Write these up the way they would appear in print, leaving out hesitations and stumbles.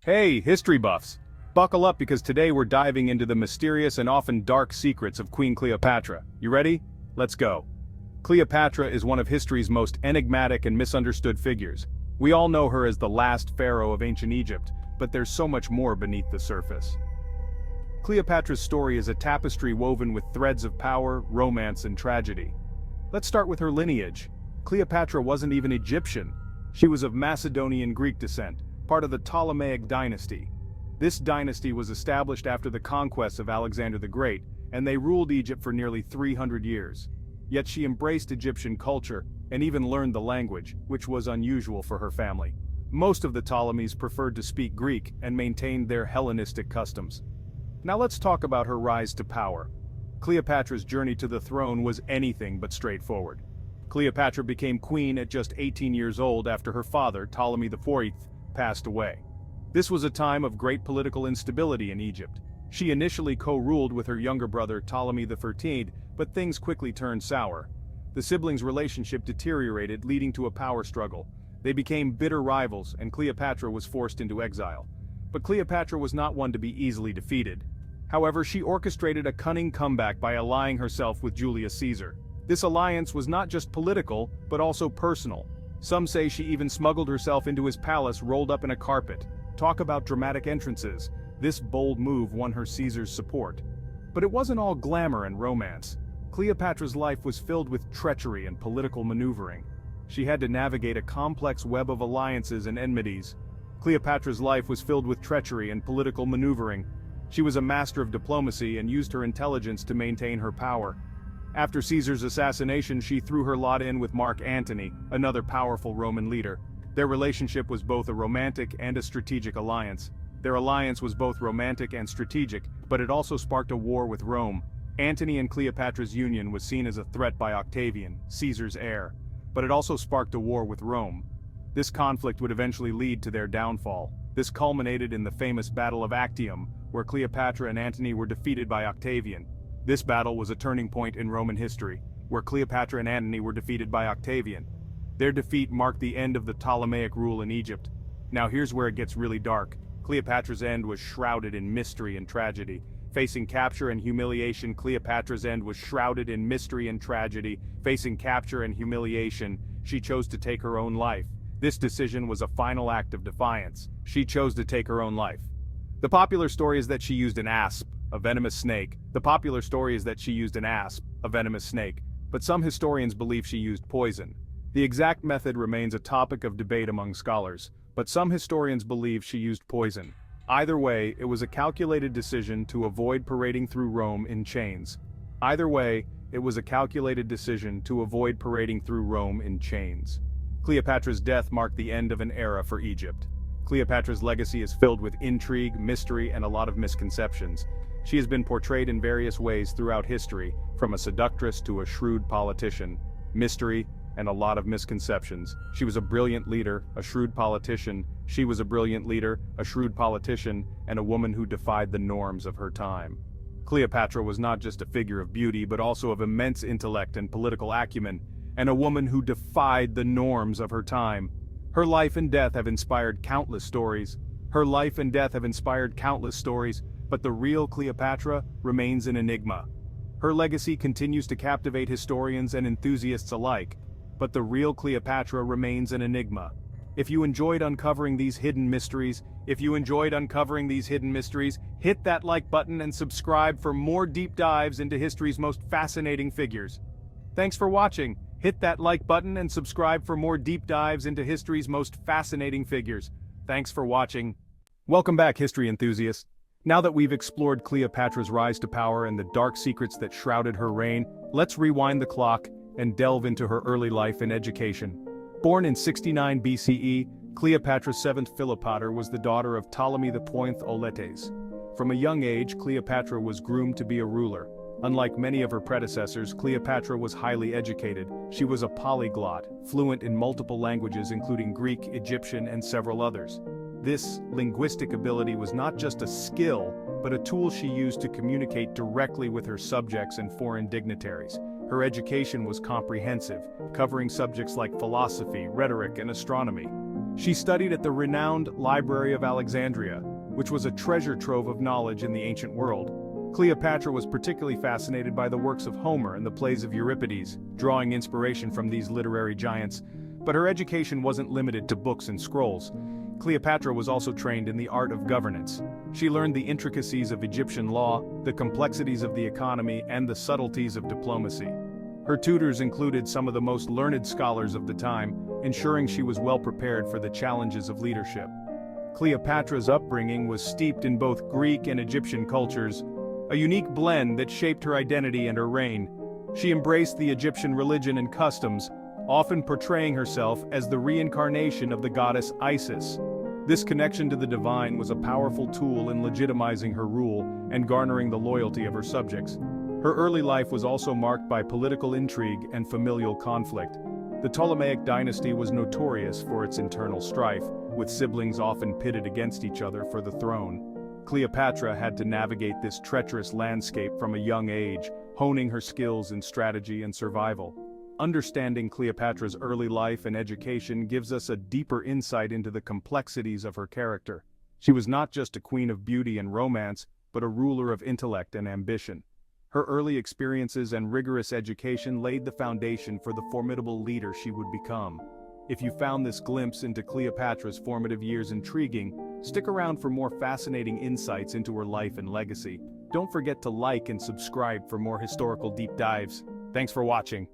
Hey, history buffs! Buckle up because today we're diving into the mysterious and often dark secrets of Queen Cleopatra. You ready? Let's go. Cleopatra is one of history's most enigmatic and misunderstood figures. We all know her as the last pharaoh of ancient Egypt, but there's so much more beneath the surface. Cleopatra's story is a tapestry woven with threads of power, romance, and tragedy. Let's start with her lineage. Cleopatra wasn't even Egyptian. She was of Macedonian Greek descent, part of the Ptolemaic dynasty. This dynasty was established after the conquests of Alexander the Great, and they ruled Egypt for nearly 300 years. Yet she embraced Egyptian culture, and even learned the language, which was unusual for her family. Most of the Ptolemies preferred to speak Greek and maintained their Hellenistic customs. Now let's talk about her rise to power. Cleopatra's journey to the throne was anything but straightforward. Cleopatra became queen at just 18 years old after her father, Ptolemy IV, passed away. This was a time of great political instability in Egypt. She initially co-ruled with her younger brother Ptolemy XIII, but things quickly turned sour. The siblings' relationship deteriorated, leading to a power struggle. They became bitter rivals, and Cleopatra was forced into exile. But Cleopatra was not one to be easily defeated. However, she orchestrated a cunning comeback by allying herself with Julius Caesar. This alliance was not just political, but also personal. Some say she even smuggled herself into his palace rolled up in a carpet. Talk about dramatic entrances. This bold move won her Caesar's support. But it wasn't all glamour and romance. Cleopatra's life was filled with treachery and political maneuvering. She had to navigate a complex web of alliances and enmities. Cleopatra's life was filled with treachery and political maneuvering. She was a master of diplomacy and used her intelligence to maintain her power. After Caesar's assassination, she threw her lot in with Mark Antony, another powerful Roman leader. Their relationship was both a romantic and a strategic alliance. Their alliance was both romantic and strategic, but it also sparked a war with Rome. Antony and Cleopatra's union was seen as a threat by Octavian, Caesar's heir, but it also sparked a war with Rome. This conflict would eventually lead to their downfall. This culminated in the famous Battle of Actium, where Cleopatra and Antony were defeated by Octavian. This battle was a turning point in Roman history, where Cleopatra and Antony were defeated by Octavian. Their defeat marked the end of the Ptolemaic rule in Egypt. Now here's where it gets really dark. Cleopatra's end was shrouded in mystery and tragedy. Facing capture and humiliation, Cleopatra's end was shrouded in mystery and tragedy. Facing capture and humiliation, she chose to take her own life. This decision was a final act of defiance. She chose to take her own life. The popular story is that she used an asp, a venomous snake. The popular story is that she used an asp, a venomous snake, but some historians believe she used poison. The exact method remains a topic of debate among scholars, but some historians believe she used poison. Either way, it was a calculated decision to avoid parading through Rome in chains. Either way, it was a calculated decision to avoid parading through Rome in chains. Cleopatra's death marked the end of an era for Egypt. Cleopatra's legacy is filled with intrigue, mystery, and a lot of misconceptions. She has been portrayed in various ways throughout history, from a seductress to a shrewd politician. Mystery and a lot of misconceptions. She was a brilliant leader, a shrewd politician. She was a brilliant leader, a shrewd politician, and a woman who defied the norms of her time. Cleopatra was not just a figure of beauty, but also of immense intellect and political acumen, and a woman who defied the norms of her time. Her life and death have inspired countless stories. Her life and death have inspired countless stories, but the real Cleopatra remains an enigma. Her legacy continues to captivate historians and enthusiasts alike, but the real Cleopatra remains an enigma. If you enjoyed uncovering these hidden mysteries, hit that like button and subscribe for more deep dives into history's most fascinating figures. Thanks for watching. Hit that like button and subscribe for more deep dives into history's most fascinating figures. Thanks for watching. Welcome back, history enthusiasts. Now that we've explored Cleopatra's rise to power and the dark secrets that shrouded her reign, let's rewind the clock and delve into her early life and education. Born in 69 BCE, Cleopatra's seventh Philopater was the daughter of Ptolemy IV Auletes. From a young age, Cleopatra was groomed to be a ruler. Unlike many of her predecessors, Cleopatra was highly educated. She was a polyglot, fluent in multiple languages including Greek, Egyptian, and several others. This linguistic ability was not just a skill, but a tool she used to communicate directly with her subjects and foreign dignitaries. Her education was comprehensive, covering subjects like philosophy, rhetoric, and astronomy. She studied at the renowned Library of Alexandria, which was a treasure trove of knowledge in the ancient world. Cleopatra was particularly fascinated by the works of Homer and the plays of Euripides, drawing inspiration from these literary giants. But her education wasn't limited to books and scrolls. Cleopatra was also trained in the art of governance. She learned the intricacies of Egyptian law, the complexities of the economy, and the subtleties of diplomacy. Her tutors included some of the most learned scholars of the time, ensuring she was well prepared for the challenges of leadership. Cleopatra's upbringing was steeped in both Greek and Egyptian cultures, a unique blend that shaped her identity and her reign. She embraced the Egyptian religion and customs, often portraying herself as the reincarnation of the goddess Isis. This connection to the divine was a powerful tool in legitimizing her rule and garnering the loyalty of her subjects. Her early life was also marked by political intrigue and familial conflict. The Ptolemaic dynasty was notorious for its internal strife, with siblings often pitted against each other for the throne. Cleopatra had to navigate this treacherous landscape from a young age, honing her skills in strategy and survival. Understanding Cleopatra's early life and education gives us a deeper insight into the complexities of her character. She was not just a queen of beauty and romance, but a ruler of intellect and ambition. Her early experiences and rigorous education laid the foundation for the formidable leader she would become. If you found this glimpse into Cleopatra's formative years intriguing, stick around for more fascinating insights into her life and legacy. Don't forget to like and subscribe for more historical deep dives. Thanks for watching.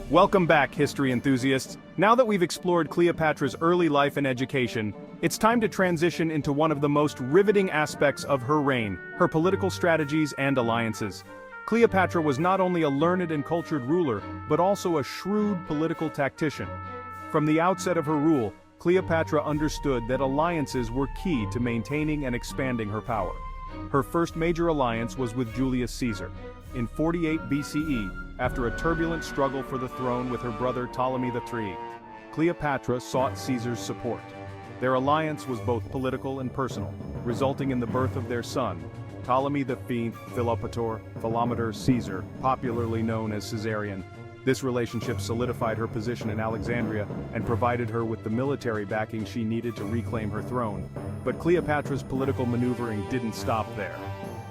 Welcome back, history enthusiasts. Now that we've explored Cleopatra's early life and education, it's time to transition into one of the most riveting aspects of her reign, her political strategies and alliances. Cleopatra was not only a learned and cultured ruler, but also a shrewd political tactician. From the outset of her rule, Cleopatra understood that alliances were key to maintaining and expanding her power. Her first major alliance was with Julius Caesar. In 48 BCE, after a turbulent struggle for the throne with her brother Ptolemy III, Cleopatra sought Caesar's support. Their alliance was both political and personal, resulting in the birth of their son, Ptolemy V Philopator Caesar, popularly known as Caesarion. This relationship solidified her position in Alexandria and provided her with the military backing she needed to reclaim her throne. But Cleopatra's political maneuvering didn't stop there.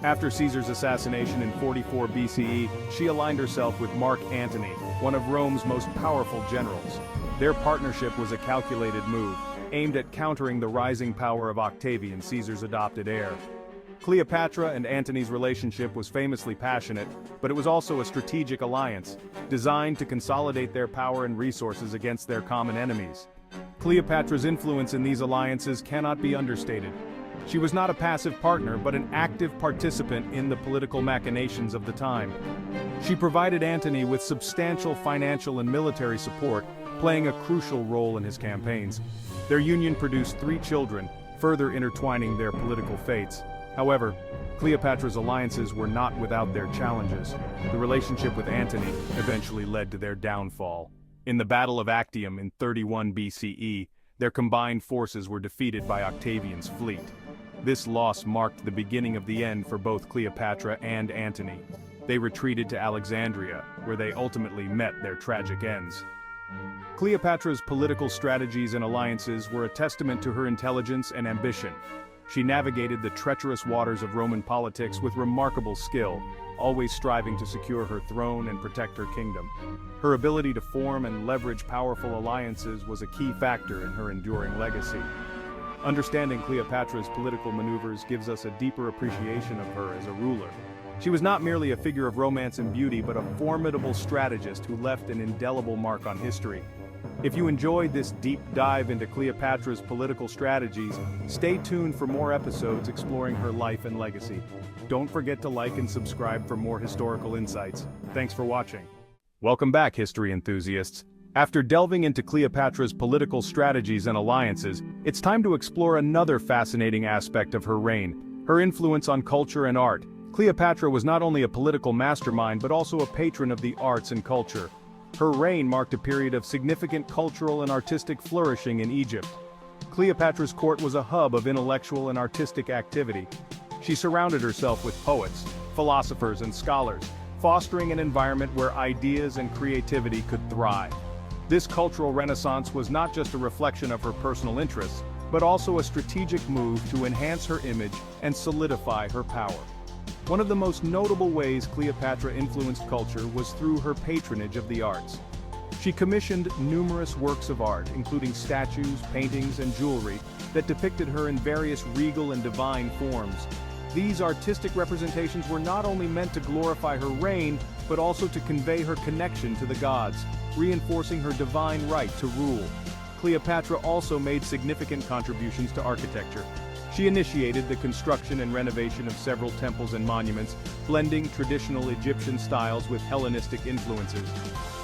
After Caesar's assassination in 44 BCE, she aligned herself with Mark Antony, one of Rome's most powerful generals. Their partnership was a calculated move, aimed at countering the rising power of Octavian, Caesar's adopted heir. Cleopatra and Antony's relationship was famously passionate, but it was also a strategic alliance, designed to consolidate their power and resources against their common enemies. Cleopatra's influence in these alliances cannot be understated. She was not a passive partner, but an active participant in the political machinations of the time. She provided Antony with substantial financial and military support, playing a crucial role in his campaigns. Their union produced 3 children, further intertwining their political fates. However, Cleopatra's alliances were not without their challenges. The relationship with Antony eventually led to their downfall. In the Battle of Actium in 31 BCE, their combined forces were defeated by Octavian's fleet. This loss marked the beginning of the end for both Cleopatra and Antony. They retreated to Alexandria, where they ultimately met their tragic ends. Cleopatra's political strategies and alliances were a testament to her intelligence and ambition. She navigated the treacherous waters of Roman politics with remarkable skill, always striving to secure her throne and protect her kingdom. Her ability to form and leverage powerful alliances was a key factor in her enduring legacy. Understanding Cleopatra's political maneuvers gives us a deeper appreciation of her as a ruler. She was not merely a figure of romance and beauty, but a formidable strategist who left an indelible mark on history. If you enjoyed this deep dive into Cleopatra's political strategies, stay tuned for more episodes exploring her life and legacy. Don't forget to like and subscribe for more historical insights. Thanks for watching. Welcome back, history enthusiasts. After delving into Cleopatra's political strategies and alliances, it's time to explore another fascinating aspect of her reign, her influence on culture and art. Cleopatra was not only a political mastermind but also a patron of the arts and culture. Her reign marked a period of significant cultural and artistic flourishing in Egypt. Cleopatra's court was a hub of intellectual and artistic activity. She surrounded herself with poets, philosophers, and scholars, fostering an environment where ideas and creativity could thrive. This cultural renaissance was not just a reflection of her personal interests, but also a strategic move to enhance her image and solidify her power. One of the most notable ways Cleopatra influenced culture was through her patronage of the arts. She commissioned numerous works of art, including statues, paintings, and jewelry, that depicted her in various regal and divine forms. These artistic representations were not only meant to glorify her reign, but also to convey her connection to the gods, reinforcing her divine right to rule. Cleopatra also made significant contributions to architecture. She initiated the construction and renovation of several temples and monuments, blending traditional Egyptian styles with Hellenistic influences.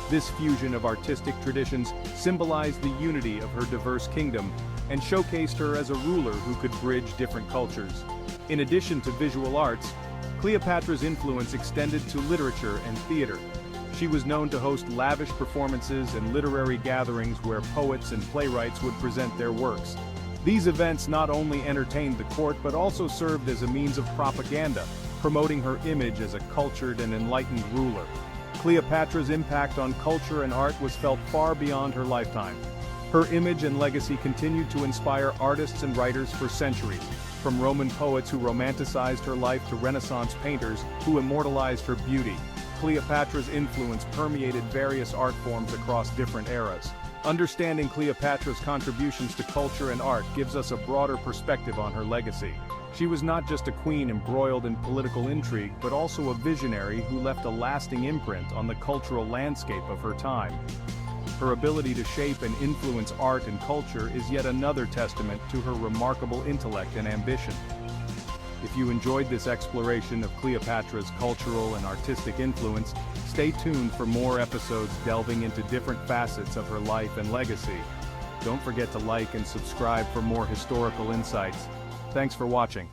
This fusion of artistic traditions symbolized the unity of her diverse kingdom and showcased her as a ruler who could bridge different cultures. In addition to visual arts, Cleopatra's influence extended to literature and theater. She was known to host lavish performances and literary gatherings where poets and playwrights would present their works. These events not only entertained the court but also served as a means of propaganda, promoting her image as a cultured and enlightened ruler. Cleopatra's impact on culture and art was felt far beyond her lifetime. Her image and legacy continued to inspire artists and writers for centuries, from Roman poets who romanticized her life to Renaissance painters who immortalized her beauty. Cleopatra's influence permeated various art forms across different eras. Understanding Cleopatra's contributions to culture and art gives us a broader perspective on her legacy. She was not just a queen embroiled in political intrigue, but also a visionary who left a lasting imprint on the cultural landscape of her time. Her ability to shape and influence art and culture is yet another testament to her remarkable intellect and ambition. If you enjoyed this exploration of Cleopatra's cultural and artistic influence, stay tuned for more episodes delving into different facets of her life and legacy. Don't forget to like and subscribe for more historical insights. Thanks for watching.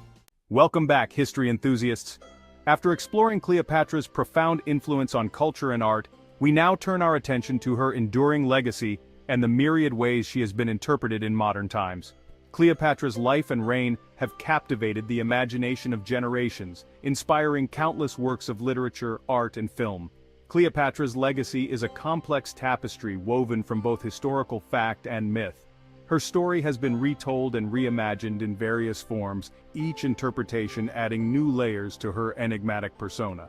Welcome back, history enthusiasts. After exploring Cleopatra's profound influence on culture and art, we now turn our attention to her enduring legacy and the myriad ways she has been interpreted in modern times. Cleopatra's life and reign have captivated the imagination of generations, inspiring countless works of literature, art, and film. Cleopatra's legacy is a complex tapestry woven from both historical fact and myth. Her story has been retold and reimagined in various forms, each interpretation adding new layers to her enigmatic persona.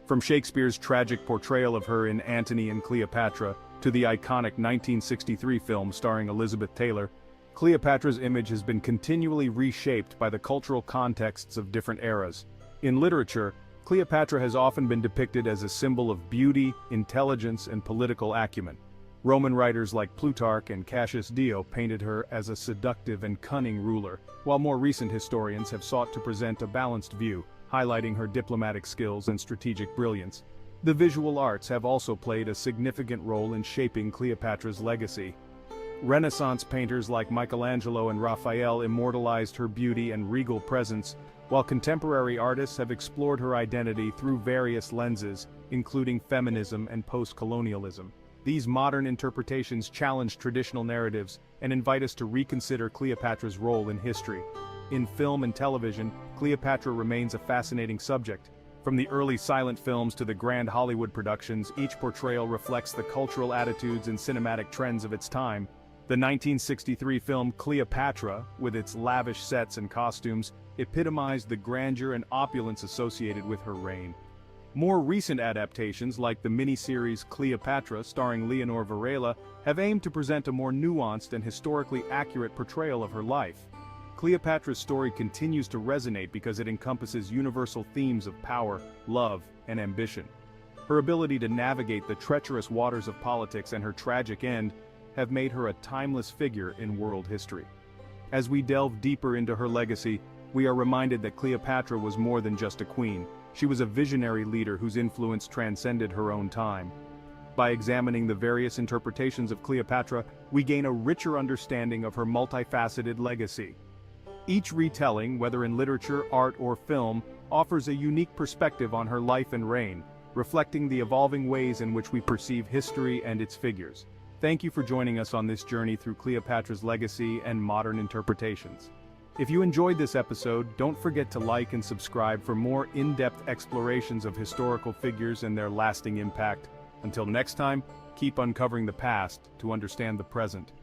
From Shakespeare's tragic portrayal of her in Antony and Cleopatra, to the iconic 1963 film starring Elizabeth Taylor, Cleopatra's image has been continually reshaped by the cultural contexts of different eras. In literature, Cleopatra has often been depicted as a symbol of beauty, intelligence, and political acumen. Roman writers like Plutarch and Cassius Dio painted her as a seductive and cunning ruler, while more recent historians have sought to present a balanced view, highlighting her diplomatic skills and strategic brilliance. The visual arts have also played a significant role in shaping Cleopatra's legacy. Renaissance painters like Michelangelo and Raphael immortalized her beauty and regal presence, while contemporary artists have explored her identity through various lenses, including feminism and post-colonialism. These modern interpretations challenge traditional narratives and invite us to reconsider Cleopatra's role in history. In film and television, Cleopatra remains a fascinating subject. From the early silent films to the grand Hollywood productions, each portrayal reflects the cultural attitudes and cinematic trends of its time. The 1963 film Cleopatra, with its lavish sets and costumes, epitomized the grandeur and opulence associated with her reign. More recent adaptations like the miniseries Cleopatra starring Leonor Varela have aimed to present a more nuanced and historically accurate portrayal of her life. Cleopatra's story continues to resonate because it encompasses universal themes of power, love, and ambition. Her ability to navigate the treacherous waters of politics and her tragic end have made her a timeless figure in world history. As we delve deeper into her legacy, we are reminded that Cleopatra was more than just a queen. She was a visionary leader whose influence transcended her own time. By examining the various interpretations of Cleopatra, we gain a richer understanding of her multifaceted legacy. Each retelling, whether in literature, art, or film, offers a unique perspective on her life and reign, reflecting the evolving ways in which we perceive history and its figures. Thank you for joining us on this journey through Cleopatra's legacy and modern interpretations. If you enjoyed this episode, don't forget to like and subscribe for more in-depth explorations of historical figures and their lasting impact. Until next time, Keep uncovering the past to understand the present.